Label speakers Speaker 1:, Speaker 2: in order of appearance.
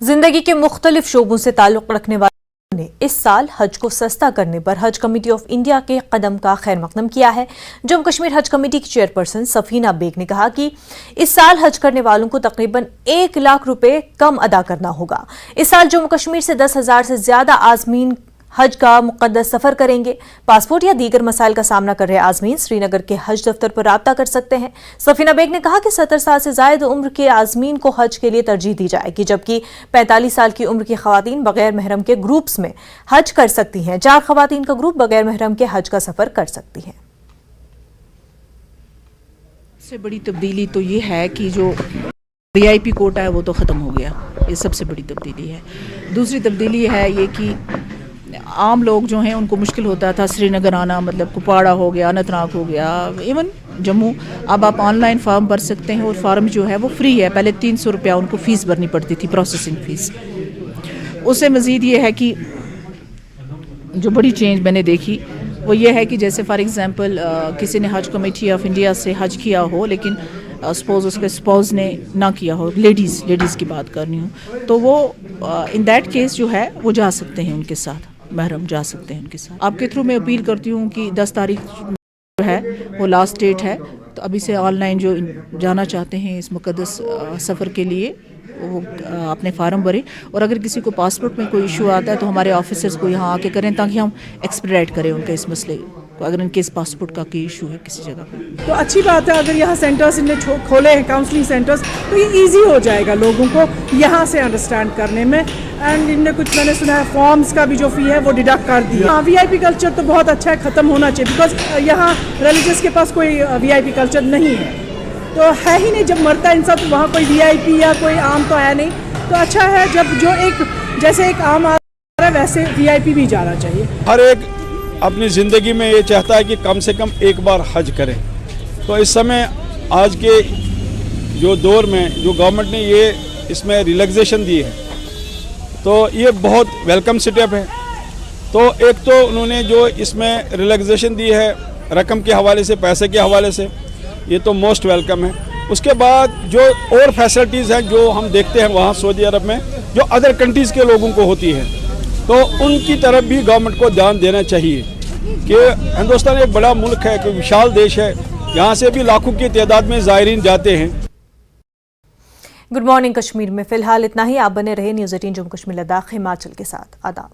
Speaker 1: जिंदगी के मुख्तलिफ शोबों से ताल्लुक रखने वालों ने इस साल हज को सस्ता करने पर हज कमेटी ऑफ इंडिया के कदम का खैर मकदम किया है। जम्मू कश्मीर हज कमेटी की चेयरपर्सन सफीना बेग ने कहा कि इस साल हज करने वालों को तकरीबन 1 लाख रुपए कम अदा करना होगा। इस साल जम्मू कश्मीर से 10,000 से ज्यादा आजमीन हज का मुक़द्दस सफ़र करेंगे। पासपोर्ट या दीगर मसाइल का सामना कर रहे आज़मीन श्रीनगर के हज दफ्तर पर राब्ता कर सकते हैं। सफीना बेग ने कहा कि 70 साल से ज़ायद उम्र के आज़मीन को हज के लिए तरजीह दी जाएगी, जबकि 45 साल की उम्र की ख़वातीन बगैर महरम के ग्रुप्स में हज कर सकती हैं। 4 ख़वातीन का ग्रुप बगैर महरम के हज का सफ़र कर सकती हैं।
Speaker 2: सबसे बड़ी तब्दीली तो ये है कि जो VIP कोटा है वो तो ख़त्म हो गया, ये सबसे बड़ी तब्दीली है। दूसरी तब्दीली है ये कि आम लोग जो हैं उनको मुश्किल होता था श्रीनगर आना, मतलब कुपवाड़ा हो गया, अनंतनाग हो गया, इवन जम्मू। अब आप ऑनलाइन फॉर्म भर सकते हैं और फॉर्म जो है वो फ्री है। पहले 300 रुपया उनको फ़ीस भरनी पड़ती थी, प्रोसेसिंग फ़ीस। उससे मज़ीद ये है कि जो बड़ी चेंज मैंने देखी वो ये है कि जैसे फॉर एग्ज़ाम्पल किसी ने हज कमेटी ऑफ इंडिया से हज किया हो, लेकिन सपोज़ उसके स्पाउस ने ना किया हो, लेडीज़ की बात करनी हो, तो वो इन दैट केस जो है वो जा सकते हैं, उनके साथ महरम जा सकते हैं उनके साथ। आपके थ्रू मैं अपील करती हूँ कि 10 तारीख जो है वो लास्ट डेट है, तो अभी से ऑनलाइन जो जाना चाहते हैं इस मुक़द्दस सफ़र के लिए वो अपने फार्म भरें। और अगर किसी को पासपोर्ट में कोई इशू आता है तो हमारे ऑफिसर्स को यहाँ आके करें, ताकि हम एक्सपेडाइट करें उनके इस मसले को, अगर इनके इस पासपोर्ट का कोई इशू है किसी जगह पर।
Speaker 3: तो अच्छी बात है अगर यहाँ सेंटर्स इनने खोले हैं, काउंसलिंग सेंटर्स, तो ये ईजी हो जाएगा लोगों को यहाँ से अंडरस्टैंड करने में। एंड इनने कुछ मैंने सुना है फॉर्म्स का भी जो फ़ी है वो डिडक्ट कर दिया। हाँ, VIP कल्चर तो बहुत अच्छा है, ख़त्म होना चाहिए, बिकॉज यहाँ रिलीजियस के पास कोई VIP कल्चर नहीं है, तो है ही नहीं। जब मरता है इंसान तो वहाँ कोई VIP या कोई आम तो है नहीं, तो अच्छा है जब जो एक जैसे एक आम आ रहा है वैसे VIP भी जाना चाहिए।
Speaker 4: हर एक अपनी ज़िंदगी में ये चाहता है कि कम से कम एक बार हज करें। तो इस समय आज के जो दौर में जो गवर्नमेंट ने ये इसमें रिलैक्सेशन दी है, तो ये बहुत वेलकम स्टेप है। तो एक तो उन्होंने जो इसमें रिलैक्सेशन दी है रकम के हवाले से, पैसे के हवाले से, ये तो मोस्ट वेलकम है। उसके बाद जो और फैसिलिटीज़ हैं जो हम देखते हैं वहाँ सऊदी अरब में, जो अदर कंट्रीज़ के लोगों को होती है, तो उनकी तरफ भी गवर्नमेंट को ध्यान देना चाहिए कि हिंदुस्तान एक बड़ा मुल्क है, एक विशाल देश है, यहाँ से भी लाखों की तादाद में ज़ायरीन जाते हैं।
Speaker 1: गुड मॉर्निंग कश्मीर में फ़िलहाल इतना ही। आप बने रहे न्यूज़ 18 जम्मू कश्मीर लद्दाख हिमाचल के साथ। आदाब।